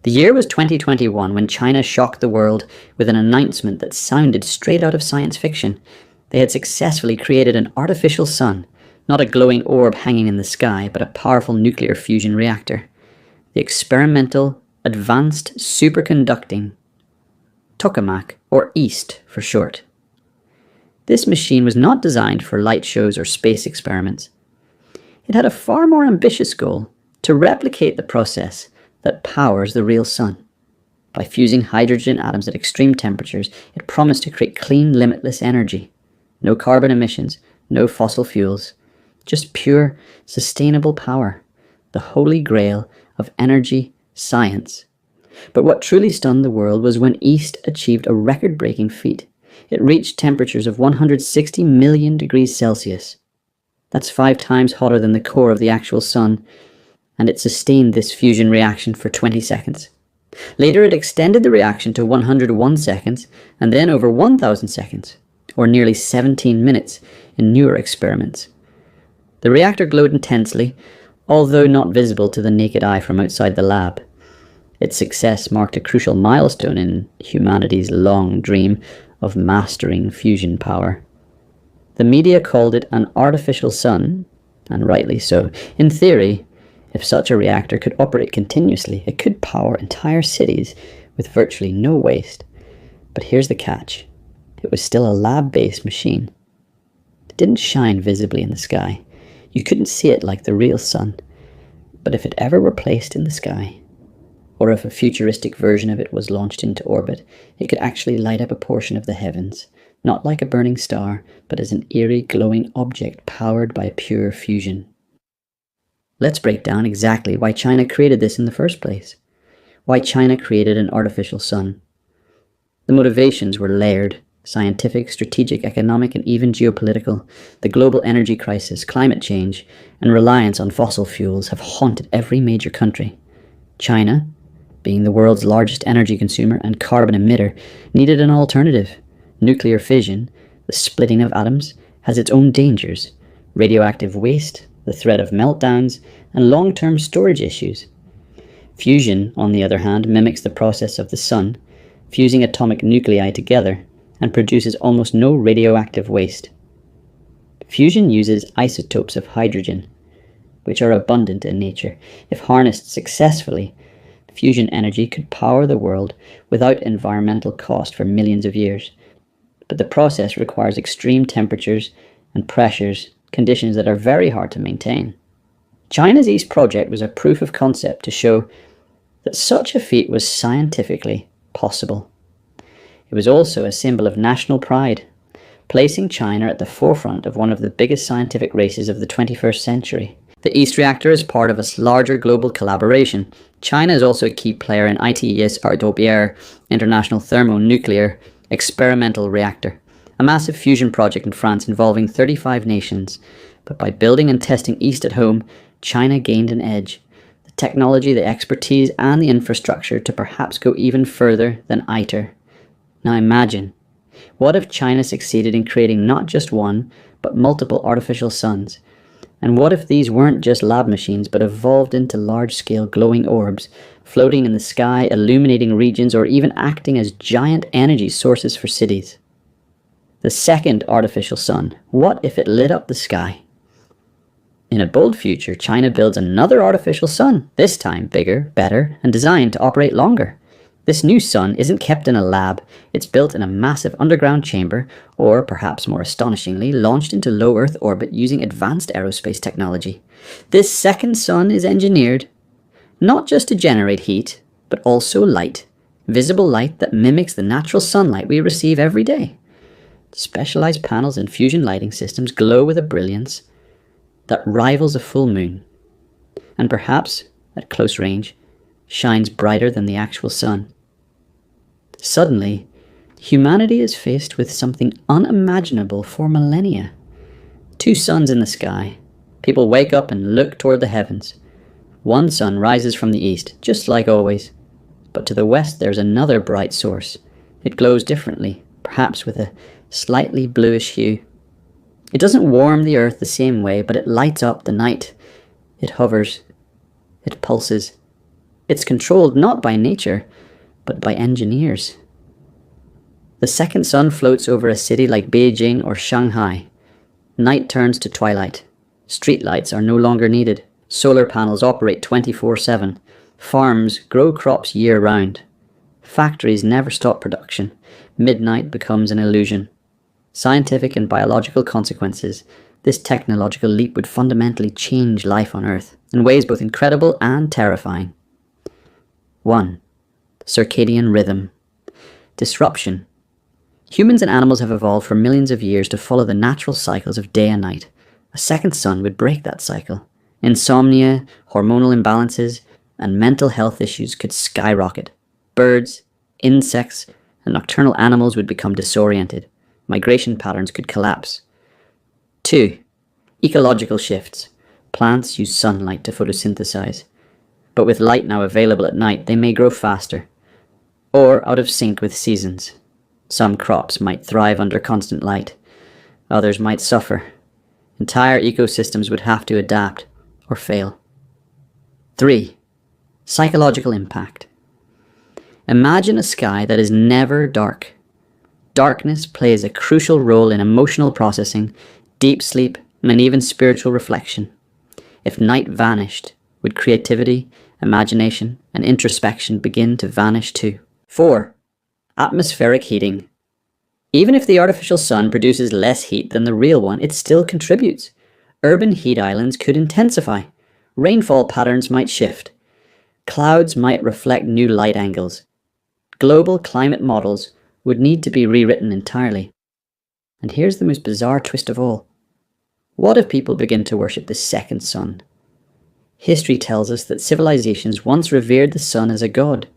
The year was 2021 when China shocked the world with an announcement that sounded straight out of science fiction. They had successfully created an artificial sun, not a glowing orb hanging in the sky, but a powerful nuclear fusion reactor. The experimental, advanced superconducting tokamak, or EAST for short. This machine was not designed for light shows or space experiments. It had a far more ambitious goal: to replicate the process that powers the real sun. By fusing hydrogen atoms at extreme temperatures, it promised to create clean, limitless energy. No carbon emissions, no fossil fuels, just pure, sustainable power, the holy grail of energy science. But what truly stunned the world was when EAST achieved a record-breaking feat. It reached temperatures of 160 million degrees Celsius. That's 5 times hotter than the core of the actual sun, and it sustained this fusion reaction for 20 seconds. Later it extended the reaction to 101 seconds, and then over 1,000 seconds, or nearly 17 minutes in newer experiments. The reactor glowed intensely, although not visible to the naked eye from outside the lab. Its success marked a crucial milestone in humanity's long dream of mastering fusion power. The media called it an artificial sun, and rightly so. In theory, if such a reactor could operate continuously, it could power entire cities with virtually no waste. But here's the catch. It was still a lab-based machine. It didn't shine visibly in the sky. You couldn't see it like the real sun. But if it ever were placed in the sky, or if a futuristic version of it was launched into orbit, it could actually light up a portion of the heavens, not like a burning star, but as an eerie, glowing object powered by pure fusion. Let's break down exactly why China created this in the first place. Why China created an artificial sun. The motivations were layered: scientific, strategic, economic, and even geopolitical. The global energy crisis, climate change, and reliance on fossil fuels have haunted every major country. China, being the world's largest energy consumer and carbon emitter, needed an alternative. Nuclear fission, the splitting of atoms, has its own dangers: radioactive waste, the threat of meltdowns, and long-term storage issues. Fusion, on the other hand, mimics the process of the sun, fusing atomic nuclei together, and produces almost no radioactive waste. Fusion uses isotopes of hydrogen, which are abundant in nature. If harnessed successfully, fusion energy could power the world without environmental cost for millions of years. But the process requires extreme temperatures and pressures, conditions that are very hard to maintain. China's EAST project was a proof of concept to show that such a feat was scientifically possible. It was also a symbol of national pride, placing China at the forefront of one of the biggest scientific races of the 21st century. The EAST reactor is part of a larger global collaboration. China is also a key player in ITES-RWR, International Thermonuclear Experimental Reactor, a massive fusion project in France involving 35 nations. But by building and testing EAST at home, China gained an edge: the technology, the expertise, and the infrastructure to perhaps go even further than ITER. Now imagine, what if China succeeded in creating not just one, but multiple artificial suns? And what if these weren't just lab machines, but evolved into large-scale glowing orbs, floating in the sky, illuminating regions, or even acting as giant energy sources for cities? The second artificial sun, what if it lit up the sky? In a bold future, China builds another artificial sun, this time bigger, better, and designed to operate longer. This new sun isn't kept in a lab, it's built in a massive underground chamber, or perhaps more astonishingly, launched into low Earth orbit using advanced aerospace technology. This second sun is engineered not just to generate heat, but also light, visible light that mimics the natural sunlight we receive every day. Specialized panels and fusion lighting systems glow with a brilliance that rivals a full moon, and perhaps, at close range, shines brighter than the actual sun. Suddenly, humanity is faced with something unimaginable for millennia. 2 suns in the sky. People wake up and look toward the heavens. One sun rises from the east, just like always. But to the west there's another bright source. It glows differently, perhaps with a slightly bluish hue. It doesn't warm the earth the same way, but it lights up the night. It hovers. It pulses. It's controlled not by nature, but by engineers. The second sun floats over a city like Beijing or Shanghai. Night turns to twilight. Streetlights are no longer needed. Solar panels operate 24/7. Farms grow crops year-round. Factories never stop production. Midnight becomes an illusion. Scientific and biological consequences. This technological leap would fundamentally change life on Earth in ways both incredible and terrifying. 1. Circadian rhythm. Disruption. Humans and animals have evolved for millions of years to follow the natural cycles of day and night. A second sun would break that cycle. Insomnia, hormonal imbalances, and mental health issues could skyrocket. Birds, insects, and nocturnal animals would become disoriented. Migration patterns could collapse. 2. Ecological shifts. Plants use sunlight to photosynthesize. But with light now available at night, they may grow faster, or out of sync with seasons. Some crops might thrive under constant light. Others might suffer. Entire ecosystems would have to adapt or fail. 3. Psychological impact. Imagine a sky that is never dark. Darkness plays a crucial role in emotional processing, deep sleep, and even spiritual reflection. If night vanished, would creativity, imagination, and introspection begin to vanish too? 4. Atmospheric heating. Even if the artificial sun produces less heat than the real one, it still contributes. Urban heat islands could intensify. Rainfall patterns might shift. Clouds might reflect new light angles. Global climate models would need to be rewritten entirely. And here's the most bizarre twist of all. What if people begin to worship the second sun? History tells us that civilizations once revered the sun as a god.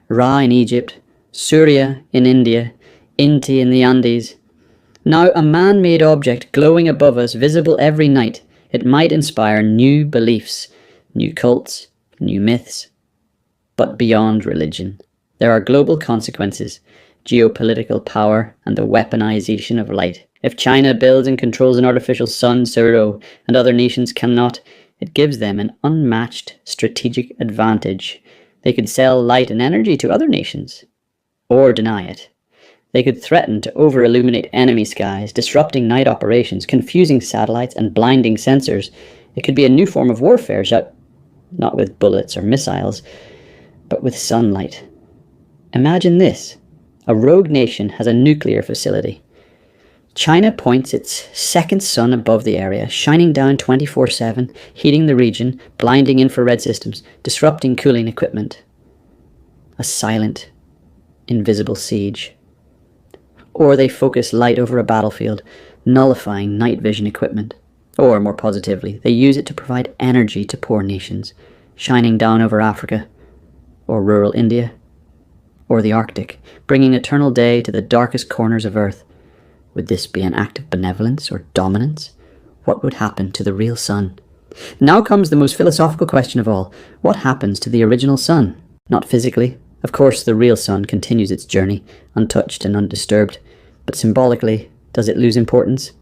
Ra in Egypt, Surya in India, Inti in the Andes. Now a man-made object glowing above us, visible every night, it might inspire new beliefs, new cults, new myths. But beyond religion, there are global consequences, geopolitical power, and the weaponization of light. If China builds and controls an artificial sun, so and other nations cannot, it gives them an unmatched strategic advantage. They could sell light and energy to other nations, or deny it. They could threaten to over-illuminate enemy skies, disrupting night operations, confusing satellites, and blinding sensors. It could be a new form of warfare, not with bullets or missiles, but with sunlight. Imagine this. A rogue nation has a nuclear facility. China points its second sun above the area, shining down 24/7, heating the region, blinding infrared systems, disrupting cooling equipment. A silent, invisible siege. Or they focus light over a battlefield, nullifying night vision equipment. Or, more positively, they use it to provide energy to poor nations, shining down over Africa, or rural India, or the Arctic, bringing eternal day to the darkest corners of Earth. Would this be an act of benevolence or dominance? What would happen to the real sun? Now comes the most philosophical question of all. What happens to the original sun? Not physically. Of course, the real sun continues its journey, untouched and undisturbed. But symbolically, does it lose importance?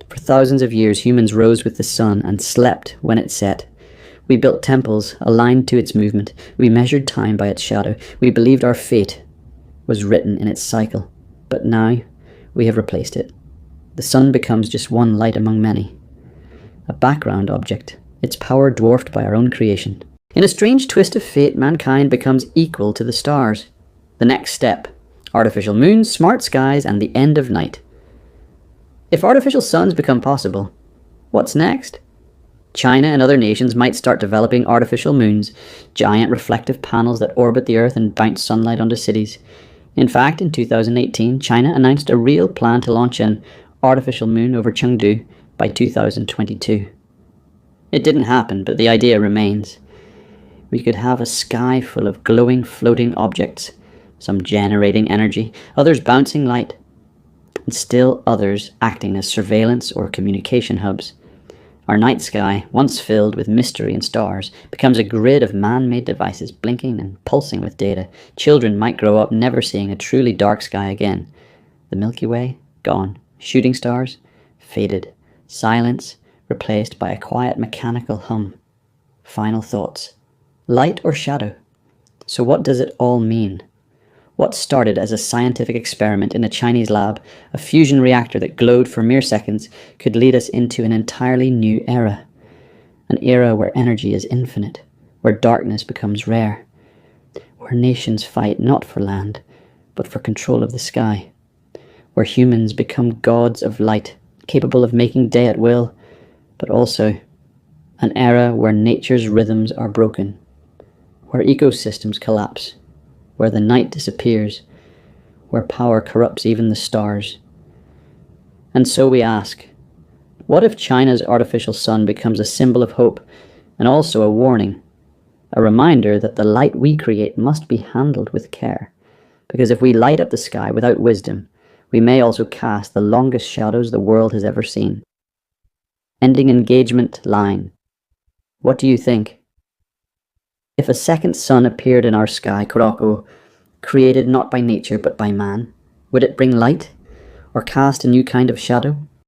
For thousands of years, humans rose with the sun and slept when it set. We built temples aligned to its movement. We measured time by its shadow. We believed our fate was written in its cycle. But now, we have replaced it. The sun becomes just one light among many. A background object, its power dwarfed by our own creation. In a strange twist of fate, mankind becomes equal to the stars. The next step, artificial moons, smart skies, and the end of night. If artificial suns become possible, what's next? China and other nations might start developing artificial moons, giant reflective panels that orbit the Earth and bounce sunlight onto cities. In fact, in 2018, China announced a real plan to launch an artificial moon over Chengdu by 2022. It didn't happen, but the idea remains. We could have a sky full of glowing floating objects, some generating energy, others bouncing light, and still others acting as surveillance or communication hubs. Our night sky, once filled with mystery and stars, becomes a grid of man-made devices blinking and pulsing with data. Children might grow up never seeing a truly dark sky again. The Milky Way, gone. Shooting stars, faded. Silence, replaced by a quiet mechanical hum. Final thoughts. Light or shadow? So what does it all mean? What started as a scientific experiment in a Chinese lab, a fusion reactor that glowed for mere seconds, could lead us into an entirely new era. An era where energy is infinite, where darkness becomes rare, where nations fight not for land, but for control of the sky, where humans become gods of light, capable of making day at will, but also an era where nature's rhythms are broken, where ecosystems collapse, where the night disappears, where power corrupts even the stars. And so we ask, what if China's artificial sun becomes a symbol of hope and also a warning, a reminder that the light we create must be handled with care? Because if we light up the sky without wisdom, we may also cast the longest shadows the world has ever seen. Ending engagement line. What do you think? If a second sun appeared in our sky, Kuroko, created not by nature but by man, would it bring light, or cast a new kind of shadow?